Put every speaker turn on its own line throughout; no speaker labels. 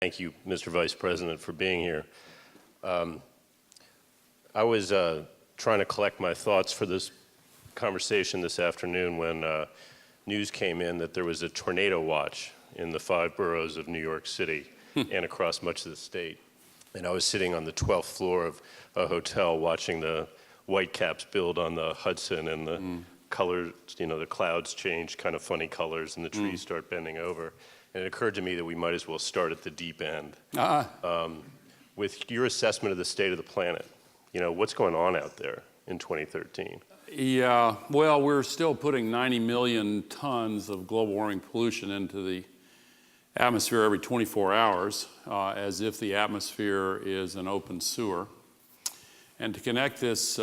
Thank you, Mr. Vice President, for being here. I was trying to collect my thoughts for this conversation this afternoon when news came in that there was a tornado watch in the 5 boroughs of New York City and across much of the state. And I was sitting on the 12th floor of a hotel watching the whitecaps build on the Hudson and the colors, the clouds change kind of funny colors and the trees start bending over. And it occurred to me that we might as well start at the deep end. With your assessment of the state of the planet, what's going on out there in 2013?
Yeah, well, we're still putting 90 million tons of global warming pollution into the atmosphere every 24 hours, as if the atmosphere is an open sewer. And to connect this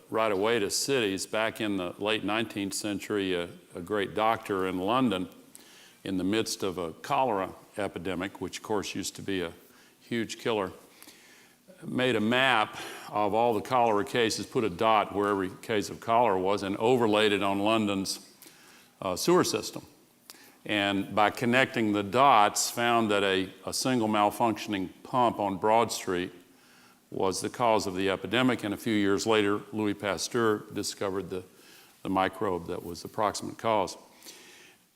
right away to cities, back in the late 19th century, a great doctor in London, in the midst of a cholera epidemic, which of course used to be a huge killer, made a map of all the cholera cases, put a dot where every case of cholera was, and overlaid it on London's sewer system. And by connecting the dots, found that a single malfunctioning pump on Broad Street was the cause of the epidemic. And a few years later, Louis Pasteur discovered the microbe that was the proximate cause.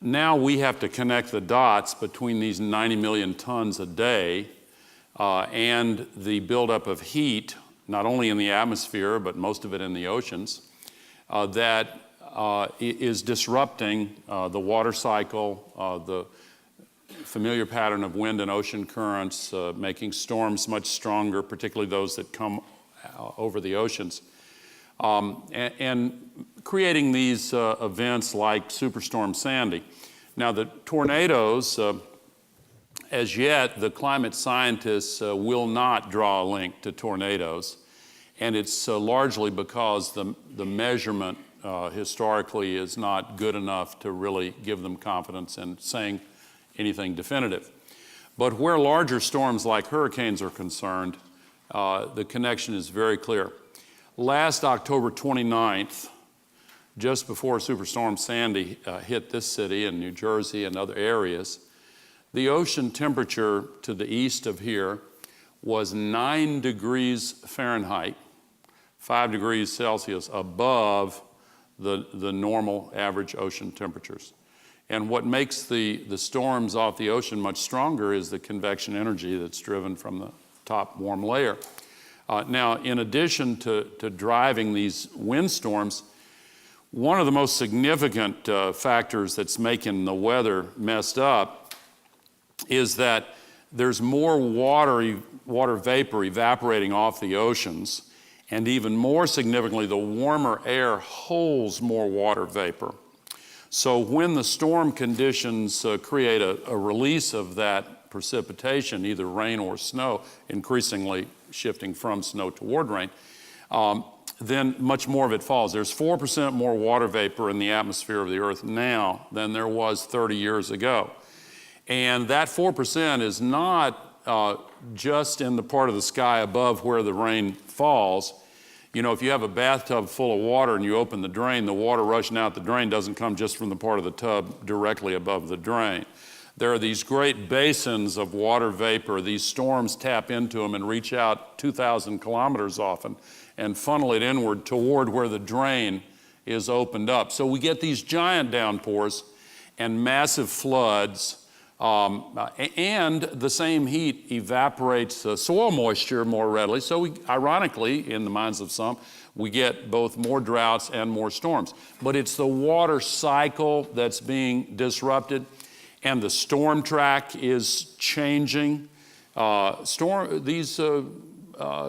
Now we have to connect the dots between these 90 million tons a day and the buildup of heat, not only in the atmosphere, but most of it in the oceans, that is disrupting the water cycle, the familiar pattern of wind and ocean currents, making storms much stronger, particularly those that come over the oceans, and creating these events like Superstorm Sandy. Now, the tornadoes, as yet, the climate scientists will not draw a link to tornadoes, and it's largely because the measurement historically is not good enough to really give them confidence in saying anything definitive. But where larger storms like hurricanes are concerned, the connection is very clear. Last October 29th, just before Superstorm Sandy hit this city and New Jersey and other areas, the ocean temperature to the east of here was 9 degrees Fahrenheit, 5 degrees Celsius above the normal average ocean temperatures. And what makes the storms off the ocean much stronger is the convection energy that's driven from the top warm layer. Now, in addition to driving these windstorms, one of the most significant factors that's making the weather messed up is that there's more water vapor evaporating off the oceans, and even more significantly, the warmer air holds more water vapor. So when the storm conditions create a release of that precipitation, either rain or snow, increasingly shifting from snow toward rain, then much more of it falls. There's 4% more water vapor in the atmosphere of the Earth now than there was 30 years ago. And that 4% is not just in the part of the sky above where the rain falls. If you have a bathtub full of water and you open the drain, the water rushing out the drain doesn't come just from the part of the tub directly above the drain. There are these great basins of water vapor. These storms tap into them and reach out 2,000 kilometers often and funnel it inward toward where the drain is opened up. So we get these giant downpours and massive floods, and the same heat evaporates soil moisture more readily. So ironically, in the minds of some, we get both more droughts and more storms. But it's the water cycle that's being disrupted, and the storm track is changing. These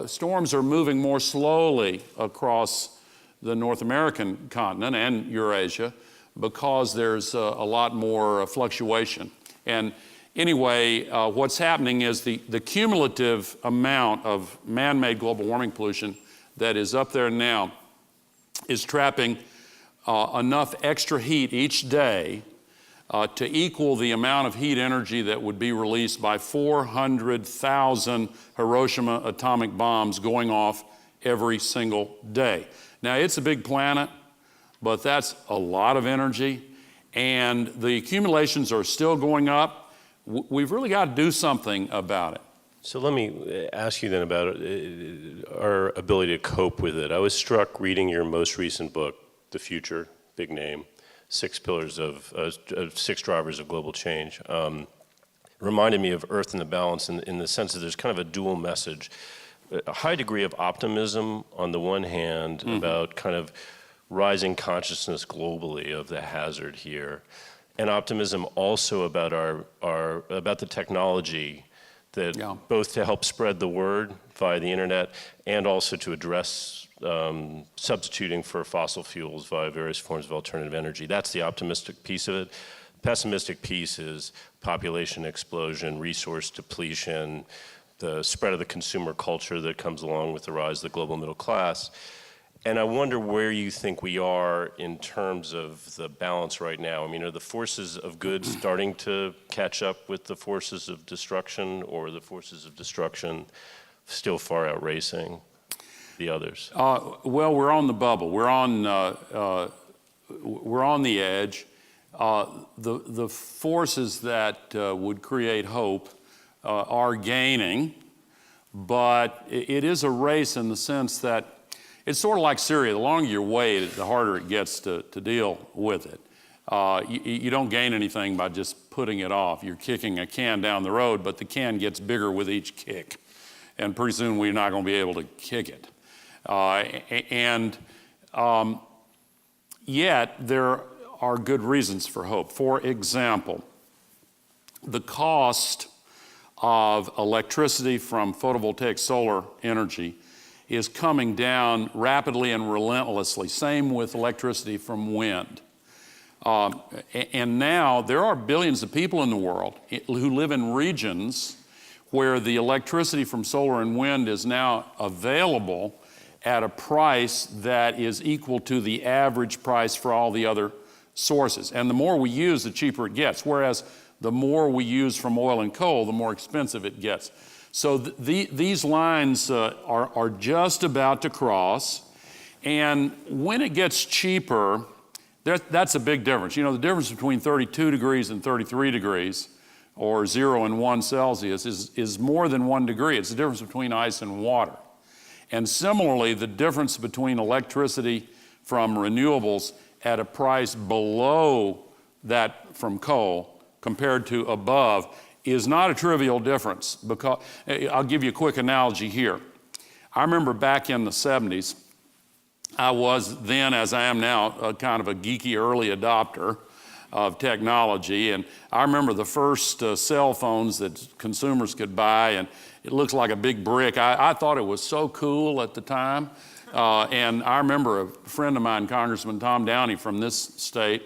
storms are moving more slowly across the North American continent and Eurasia because there's a lot more fluctuation. And anyway, what's happening is the cumulative amount of man-made global warming pollution that is up there now is trapping enough extra heat each day to equal the amount of heat energy that would be released by 400,000 Hiroshima atomic bombs going off every single day. Now, it's a big planet, but that's a lot of energy. And the accumulations are still going up. we've really got to do something about it.
So let me ask you then about our ability to cope with it. I was struck reading your most recent book, The Future, big name, Six Drivers of Global Change. It reminded me of Earth in the Balance in the sense that there's kind of a dual message. A high degree of optimism on the one hand about kind of rising consciousness globally of the hazard here, and optimism also about about the technology that both to help spread the word via the internet and also to address substituting for fossil fuels via various forms of alternative energy. That's the optimistic piece of it. Pessimistic piece is population explosion, resource depletion, the spread of the consumer culture that comes along with the rise of the global middle class. And I wonder where you think we are in terms of the balance right now. I mean, are the forces of good starting to catch up with the forces of destruction, or are the forces of destruction still far outracing the others?
Well, we're on the bubble. We're on the edge. The forces that would create hope are gaining, but it is a race in the sense that it's sort of like Syria. The longer you wait, the harder it gets to deal with it. You don't gain anything by just putting it off. You're kicking a can down the road, but the can gets bigger with each kick. And pretty soon we're not going to be able to kick it. Yet there are good reasons for hope. For example, the cost of electricity from photovoltaic solar energy is coming down rapidly and relentlessly. Same with electricity from wind. And now there are billions of people in the world who live in regions where the electricity from solar and wind is now available at a price that is equal to the average price for all the other sources. And the more we use, the cheaper it gets, whereas the more we use from oil and coal, the more expensive it gets. So these lines are just about to cross, and when it gets cheaper, that's a big difference. You know, the difference between 32 degrees and 33 degrees, or 0 and 1 Celsius, is more than 1 degree. It's the difference between ice and water. And similarly, the difference between electricity from renewables at a price below that from coal compared to above is not a trivial difference. Because I'll give you a quick analogy here. I remember back in the 70s, I was then, as I am now, kind of a geeky early adopter of technology. And I remember the first cell phones that consumers could buy, and it looks like a big brick. I thought it was so cool at the time. And I remember a friend of mine, Congressman Tom Downey from this state,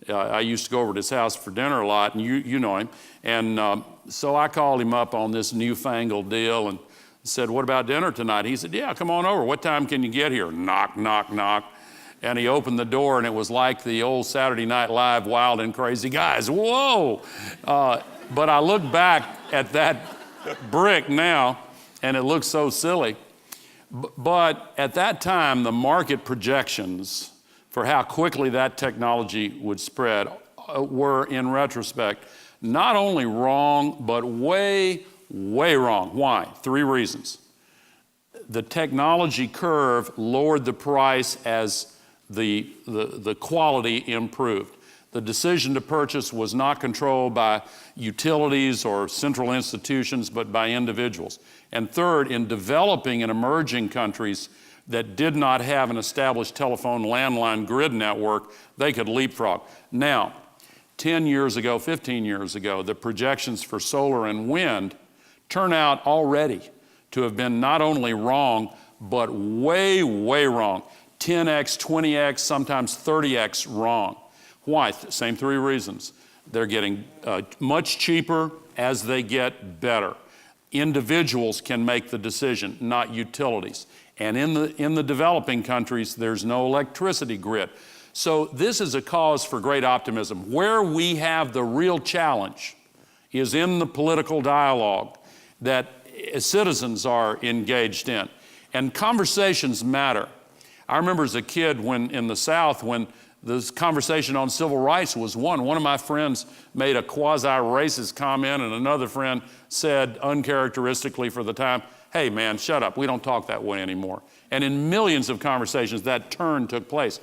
I used to go over to his house for dinner a lot, and you know him. And so I called him up on this newfangled deal and said, "What about dinner tonight?" He said, "Yeah, come on over. What time can you get here?" Knock, knock, knock. And he opened the door, and it was like the old Saturday Night Live Wild and Crazy Guys. Whoa! But I look back at that brick now, and it looks so silly. But at that time, the market projections for how quickly that technology would spread were, in retrospect, not only wrong, but way, way wrong. Why? 3 reasons. The technology curve lowered the price as the quality improved. The decision to purchase was not controlled by utilities or central institutions, but by individuals. And third, in developing and emerging countries that did not have an established telephone landline grid network, they could leapfrog. Now, 10 years ago, 15 years ago, the projections for solar and wind turn out already to have been not only wrong, but way, way wrong. 10x, 20x, sometimes 30x wrong. Why? Same 3 reasons. They're getting much cheaper as they get better. Individuals can make the decision, not utilities. And in the developing countries, there's no electricity grid. So this is a cause for great optimism. Where we have the real challenge is in the political dialogue that citizens are engaged in. And conversations matter. I remember as a kid when in the South, when This conversation on civil rights was one. One of my friends made a quasi-racist comment, and another friend said, uncharacteristically for the time, hey man, shut up, we don't talk that way anymore. And in millions of conversations, that turn took place.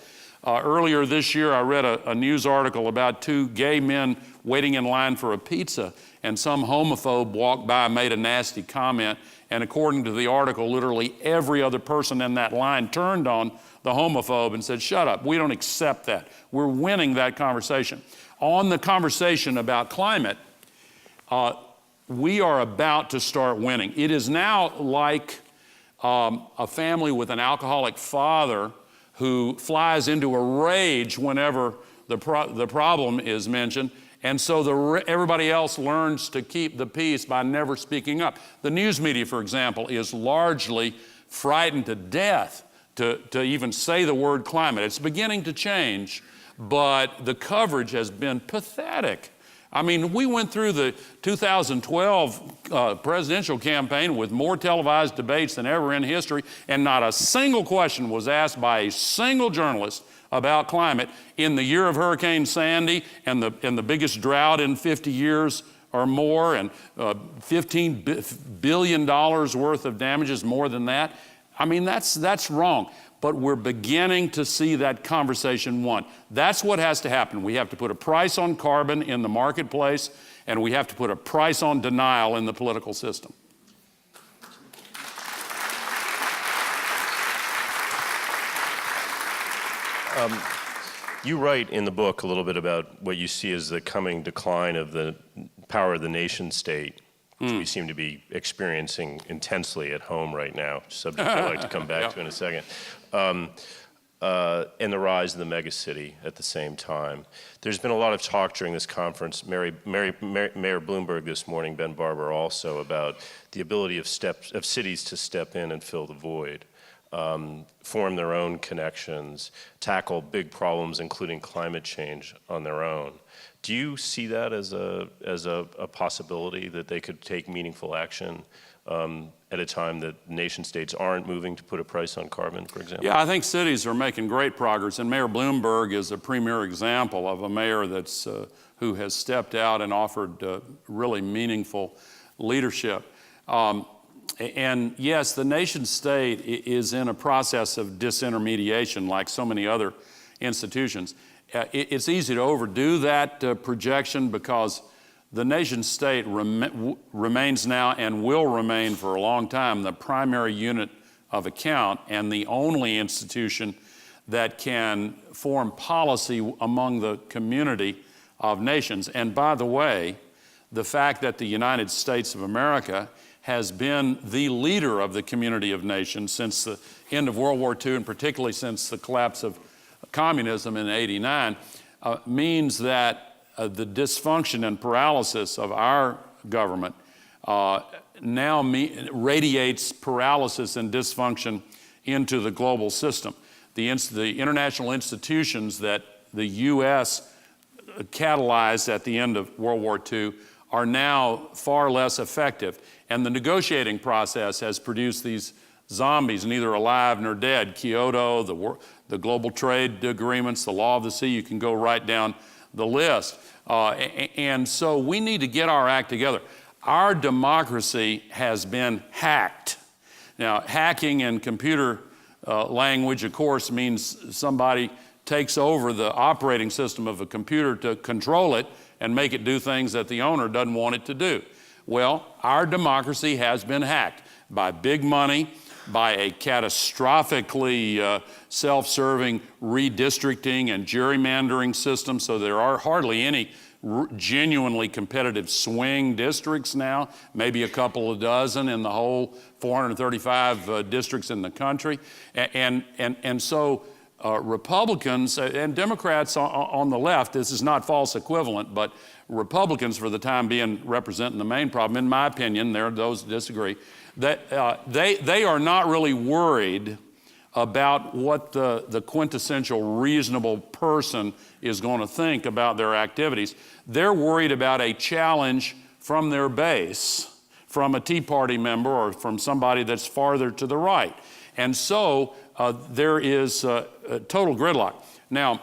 Earlier this year, I read a news article about two gay men waiting in line for a pizza, and some homophobe walked by and made a nasty comment, and according to the article, literally every other person in that line turned on the homophobe and said, shut up, we don't accept that. We're winning that conversation. On the conversation about climate, we are about to start winning. It is now like a family with an alcoholic father who flies into a rage whenever the problem is mentioned, and so everybody else learns to keep the peace by never speaking up. The news media, for example, is largely frightened to death to even say the word climate. It's beginning to change, but the coverage has been pathetic. I mean, we went through the 2012 presidential campaign with more televised debates than ever in history, and not a single question was asked by a single journalist about climate in the year of Hurricane Sandy and the biggest drought in 50 years or more, and $15 billion worth of damages, more than that. I mean, that's wrong. But we're beginning to see that conversation won. That's what has to happen. We have to put a price on carbon in the marketplace, and we have to put a price on denial in the political system.
You write in the book a little bit about what you see as the coming decline of the power of the nation state, which we seem to be experiencing intensely at home right now, subject I'd like to come back to in a second, and the rise of the megacity at the same time. There's been a lot of talk during this conference, Mayor Bloomberg this morning, Ben Barber also, about the ability of cities to step in and fill the void, form their own connections, tackle big problems, including climate change, on their own. Do you see that as a possibility that they could take meaningful action at a time that nation states aren't moving to put a price on carbon, for example?
Yeah, I think cities are making great progress, and Mayor Bloomberg is a premier example of a mayor that's who has stepped out and offered really meaningful leadership. And yes, the nation state is in a process of disintermediation, like so many other institutions. It's easy to overdo that projection because the nation state remains now and will remain for a long time the primary unit of account and the only institution that can form policy among the community of nations. And by the way, the fact that the United States of America has been the leader of the community of nations since the end of World War II, and particularly since the collapse of communism in '89, means that the dysfunction and paralysis of our government now radiates paralysis and dysfunction into the global system. The international institutions that the U.S. catalyzed at the end of World War II are now far less effective. And the negotiating process has produced these zombies, neither alive nor dead. Kyoto, the global trade agreements, the law of the sea, you can go right down the list. And so we need to get our act together. Our democracy has been hacked. Now, hacking in computer language, of course, means somebody takes over the operating system of a computer to control it and make it do things that the owner doesn't want it to do. Well, our democracy has been hacked by big money, by a catastrophically self-serving redistricting and gerrymandering system, so there are hardly any genuinely competitive swing districts now, maybe a couple of dozen in the whole 435 districts in the country. And so Republicans and Democrats on the left, this is not false equivalent, but Republicans for the time being representing the main problem, in my opinion, there are those who disagree, that they are not really worried about what the quintessential reasonable person is going to think about their activities. They're worried about a challenge from their base, from a Tea Party member or from somebody that's farther to the right. And so there is total gridlock. Now,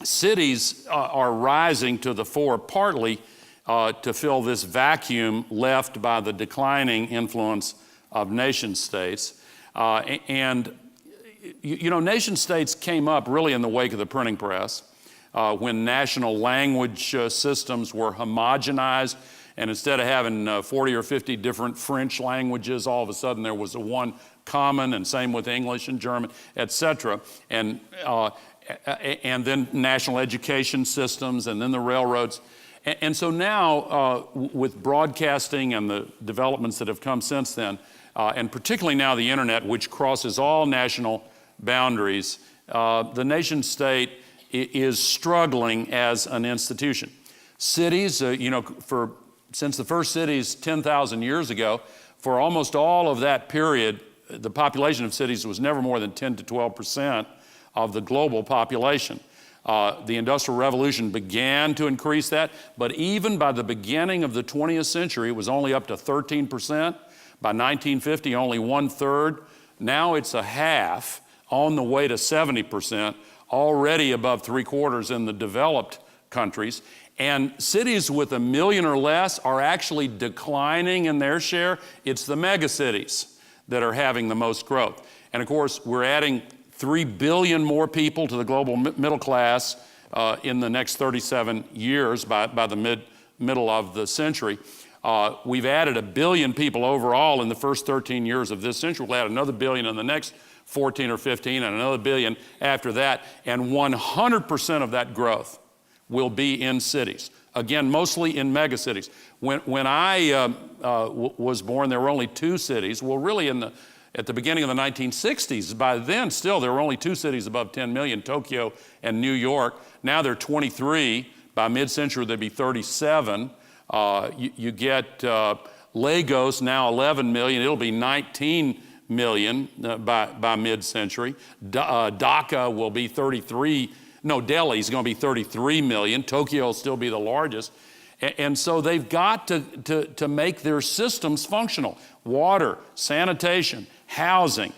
cities are rising to the fore partly to fill this vacuum left by the declining influence of nation states. And nation states came up really in the wake of the printing press when national language systems were homogenized, and instead of having 40 or 50 different French languages, all of a sudden there was one common, and same with English and German, et cetera. And then national education systems, and then the railroads. And so now, with broadcasting and the developments that have come since then, and particularly now the internet, which crosses all national boundaries, the nation state is struggling as an institution. Cities, since the first cities 10,000 years ago, for almost all of that period, the population of cities was never more than 10 to 12% of the global population. The Industrial Revolution began to increase that, but even by the beginning of the 20th century, it was only up to 13%. By 1950, only 1/3. Now it's a half, on the way to 70%, already above 3/4 in the developed countries. And cities with 1 million or less are actually declining in their share. It's the megacities that are having the most growth. And of course, we're adding 3 billion more people to the global middle class in the next 37 years by the middle of the century. We've added 1 billion people overall in the first 13 years of this century. We'll add another billion in the next 14 or 15 and another billion after that. And 100% of that growth will be in cities. Again, mostly in megacities. When I was born, there were only 2 cities. Well, really at the beginning of the 1960s, by then still there were only 2 cities above 10 million, Tokyo and New York. Now there are 23. By mid-century there'd be 37. You get Lagos, now 11 million. It'll be 19 million by mid-century. Dhaka will be 33. No, Delhi's going to be 33 million. Tokyo will still be the largest. And so they've got to make their systems functional. Water, sanitation, housing.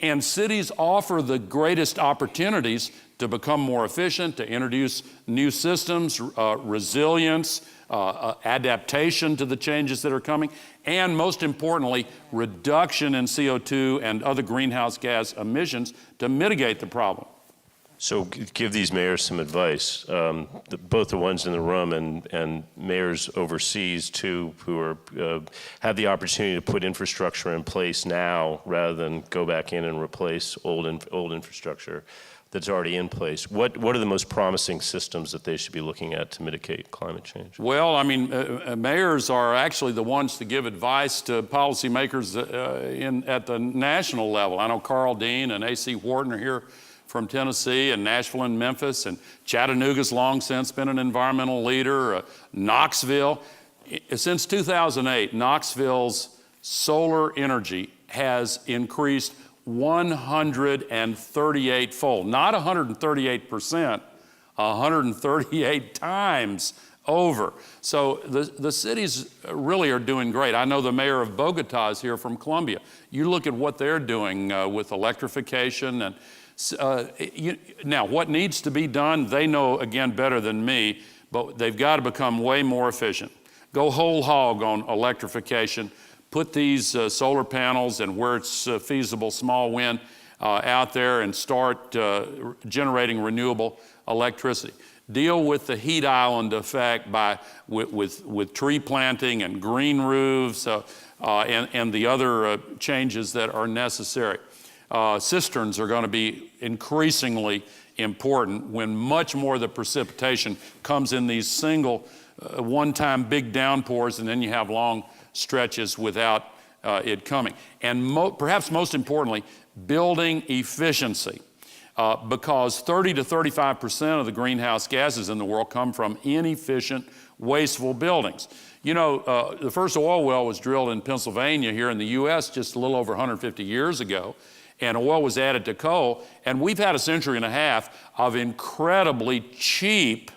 And cities offer the greatest opportunities to become more efficient, to introduce new systems, resilience, adaptation to the changes that are coming, and most importantly, reduction in CO2 and other greenhouse gas emissions to mitigate the problem.
So give these mayors some advice, both the ones in the room and mayors overseas too, who are have the opportunity to put infrastructure in place now rather than go back in and replace old infrastructure that's already in place. What are the most promising systems that they should be looking at to mitigate climate change? Well,
I mean, mayors are actually the ones to give advice to policymakers at the national level. I know Carl Dean and A.C. Wharton are here from Tennessee, and Nashville and Memphis, and Chattanooga's long since been an environmental leader. Knoxville. Since 2008, Knoxville's solar energy has increased 138-fold, not 138%, 138 times over. So the cities really are doing great. I know the mayor of Bogota is here from Colombia. You look at what they're doing with electrification and now, what needs to be done, they know, again, better than me, but they've got to become way more efficient. Go whole hog on electrification. Put these solar panels and where it's feasible, small wind, out there and start generating renewable electricity. Deal with the heat island effect with tree planting and green roofs and the other changes that are necessary. Cisterns are going to be increasingly important when much more of the precipitation comes in these single one-time big downpours, and then you have long stretches without it coming. And perhaps most importantly, building efficiency, because 30 to 35% of the greenhouse gases in the world come from inefficient, wasteful buildings. You know, the first oil well was drilled in Pennsylvania here in the U.S. just a little over 150 years ago. And oil was added to coal, and we've had a century and a half of incredibly cheap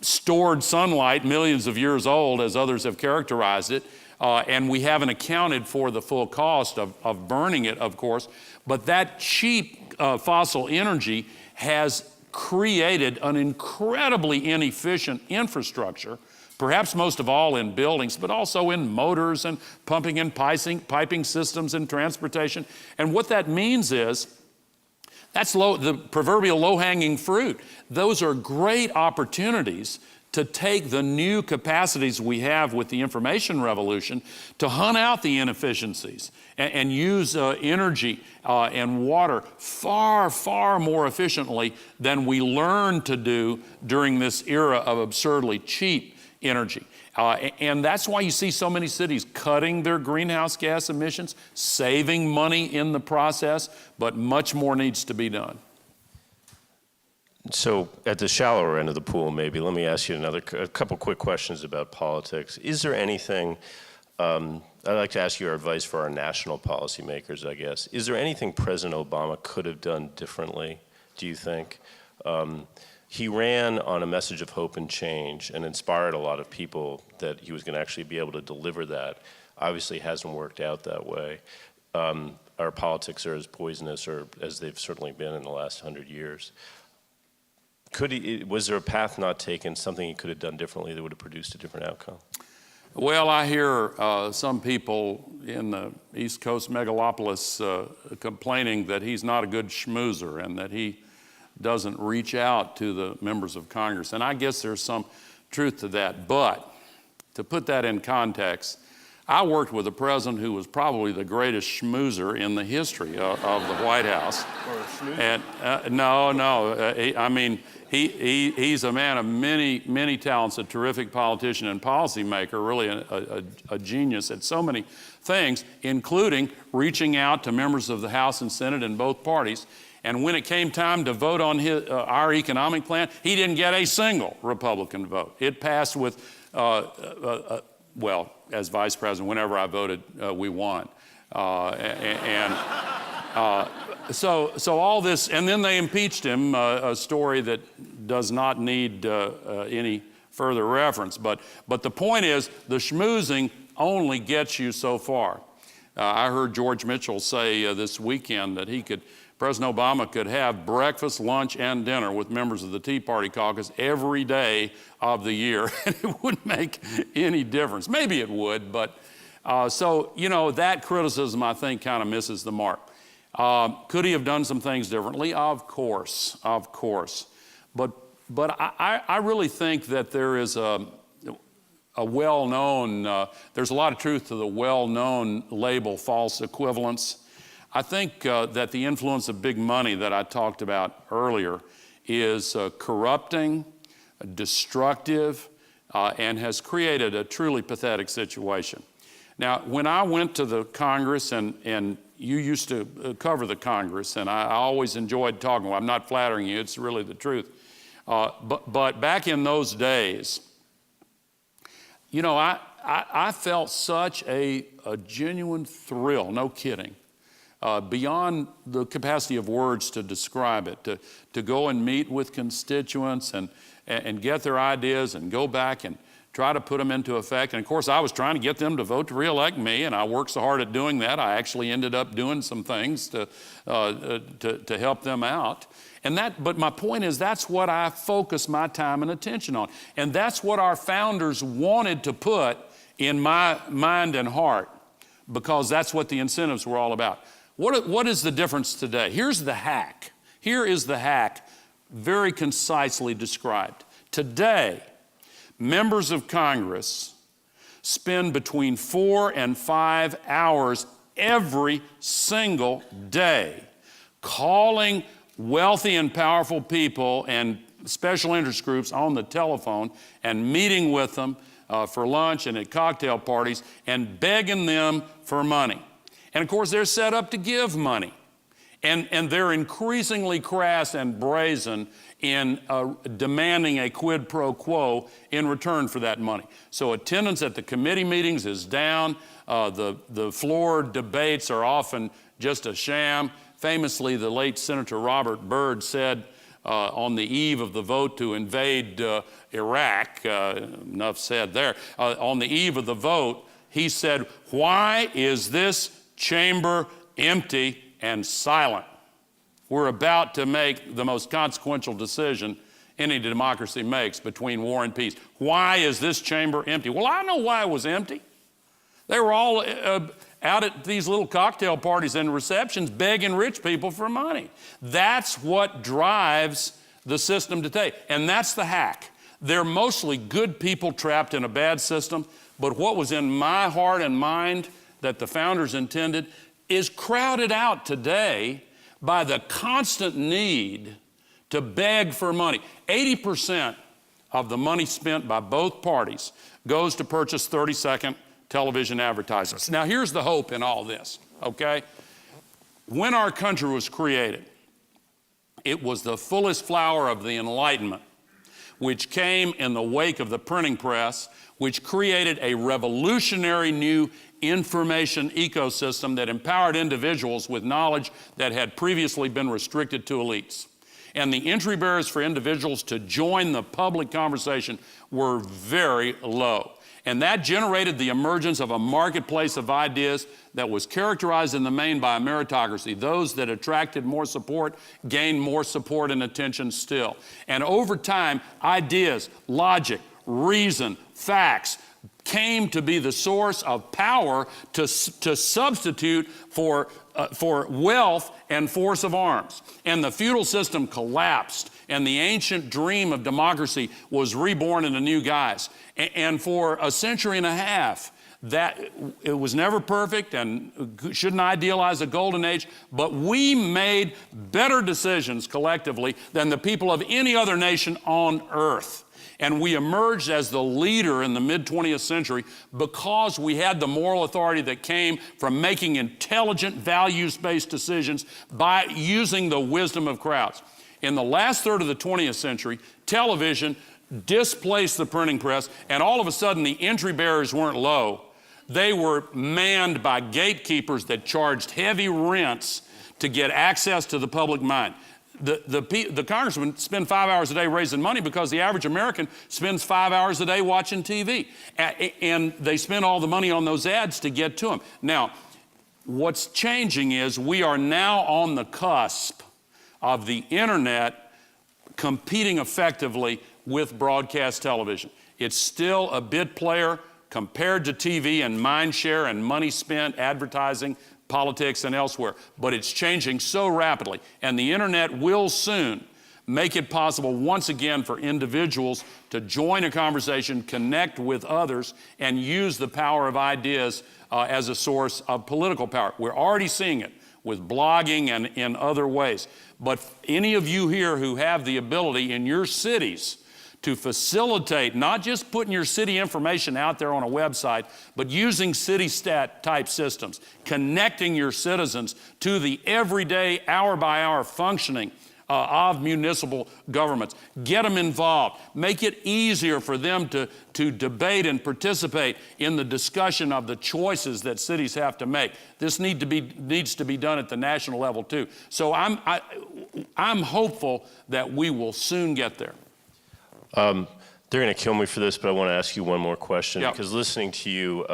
stored sunlight, millions of years old, as others have characterized it, and we haven't accounted for the full cost of burning it, of course. But that cheap fossil energy has created an incredibly inefficient infrastructure, perhaps most of all in buildings, but also in motors and pumping and piping systems and transportation. And what that means is, that's the proverbial low-hanging fruit. Those are great opportunities to take the new capacities we have with the information revolution to hunt out the inefficiencies and use energy and water far, far more efficiently than we learned to do during this era of absurdly cheap energy. And that's why you see so many cities cutting their greenhouse gas emissions, saving money in the process, but much more needs to be done.
So at the shallower end of the pool, maybe, let me ask you a couple quick questions about politics. Is there anything, I'd like to ask your advice for our national policymakers, I guess. Is there anything President Obama could have done differently, do you think? He ran on a message of hope and change and inspired a lot of people that he was going to actually be able to deliver that. Obviously, it hasn't worked out that way. Our politics are as poisonous, or as they've certainly been in the last 100 years. Was there a path not taken, something he could have done differently that would have produced a different outcome?
Well, I hear some people in the East Coast megalopolis complaining that he's not a good schmoozer and that he doesn't reach out to the members of Congress. And I guess there's some truth to that. But to put that in context, I worked with a president who was probably the greatest schmoozer in the history of the White House. And I mean, he's a man of many talents, a terrific politician and policymaker, really a genius at so many things, including reaching out to members of the House and Senate in both parties. And when it came time to vote on our economic plan, he didn't get a single Republican vote. It passed with, well, as vice president, whenever I voted, we won. So all this, and then they impeached him, a story that does not need any further reference. But the point is, the schmoozing only gets you so far. I heard George Mitchell say this weekend that President Obama could have breakfast, lunch, and dinner with members of the Tea Party caucus every day of the year, and it wouldn't make any difference. Maybe it would, but so, you know, that criticism, I think, kind of misses the mark. Could he have done some things differently? Of course. But I really think that there is a well-known, there's a lot of truth to the well-known label false equivalence. I think that the influence of big money that I talked about earlier is corrupting, destructive, and has created a truly pathetic situation. Now, when I went to the Congress, and you used to cover the Congress, and I always enjoyed talking. Well, I'm not flattering you, it's really the truth. But back in those days, you know, I felt such a genuine thrill, no kidding, beyond the capacity of words to describe it, to go and meet with constituents and get their ideas and go back and try to put them into effect. And of course, I was trying to get them to vote to reelect me, and I worked so hard at doing that, I actually ended up doing some things to help them out. But my point is, that's what I focus my time and attention on. And that's what our founders wanted to put in my mind and heart, because that's what the incentives were all about. What is the difference today? Here's the hack. Here is the hack, very concisely described. Today, members of Congress spend between 4 and 5 hours every single day calling wealthy and powerful people and special interest groups on the telephone and meeting with them for lunch and at cocktail parties and begging them for money. And of course, they're set up to give money. And they're increasingly crass and brazen in demanding a quid pro quo in return for that money. So attendance at the committee meetings is down. The floor debates are often just a sham. Famously, the late Senator Robert Byrd said on the eve of the vote to invade Iraq, enough said there, on the eve of the vote, he said, "Why is this chamber empty and silent?" We're about to make the most consequential decision any democracy makes between war and peace. Why is this chamber empty? Well, I know why it was empty. They were all out at these little cocktail parties and receptions begging rich people for money. That's what drives the system today, and that's the hack. They're mostly good people trapped in a bad system, but what was in my heart and mind that the founders intended is crowded out today by the constant need to beg for money. 80% of the money spent by both parties goes to purchase 30-second television advertisements. Now, here's the hope in all this, okay? When our country was created, it was the fullest flower of the Enlightenment, which came in the wake of the printing press, which created a revolutionary new information ecosystem that empowered individuals with knowledge that had previously been restricted to elites. And the entry barriers for individuals to join the public conversation were very low. And that generated the emergence of a marketplace of ideas that was characterized in the main by a meritocracy. Those that attracted more support gained more support and attention still. And over time, ideas, logic, reason, facts came to be the source of power to substitute for wealth and force of arms. And the feudal system collapsed, and the ancient dream of democracy was reborn in a new guise. And for a century and a half, that it was never perfect and shouldn't idealize a golden age, but we made better decisions collectively than the people of any other nation on earth. And we emerged as the leader in the mid-20th century because we had the moral authority that came from making intelligent, values-based decisions by using the wisdom of crowds. In the last third of the 20th century, television displaced the printing press, and all of a sudden the entry barriers weren't low. They were manned by gatekeepers that charged heavy rents to get access to the public mind. The congressmen spend 5 hours a day raising money because the average American spends 5 hours a day watching TV. And they spend all the money on those ads to get to them. Now, what's changing is we are now on the cusp of the internet competing effectively with broadcast television. It's still a bit player compared to TV and mind share and money spent advertising, politics, and elsewhere. But it's changing so rapidly, and the internet will soon make it possible once again for individuals to join a conversation, connect with others, and use the power of ideas as a source of political power. We're already seeing it with blogging and in other ways. But any of you here who have the ability in your cities to facilitate not just putting your city information out there on a website, but using city stat type systems, connecting your citizens to the everyday, hour-by-hour functioning of municipal governments. Get them involved. Make it easier for them to debate and participate in the discussion of the choices that cities have to make. This needs to be done at the national level too. So I'm hopeful that we will soon get there.
They're going to kill me for this, but I want to ask you one more question.
Yep.
Because listening to you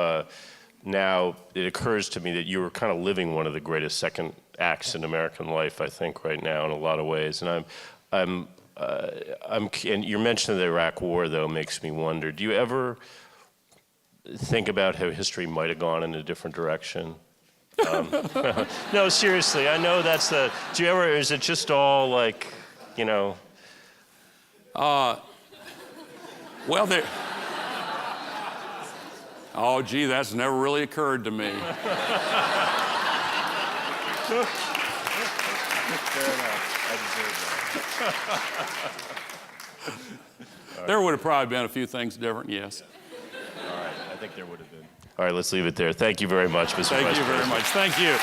now, it occurs to me that you are kind of living one of the greatest second acts in American life, I think, right now in a lot of ways. And and your mention of the Iraq War, though, makes me wonder, do you ever think about how history might have gone in a different direction? No, seriously, I know that's the, do you ever, is it just all like, you know?
Well, oh, gee, that's never really occurred to me.
Fair enough. I deserve that.
There would have probably been a few things different, yes.
All right, I think there would have been. All right, let's leave it there. Thank you very much, Mr. Vice President.
Thank you very much. Thank you.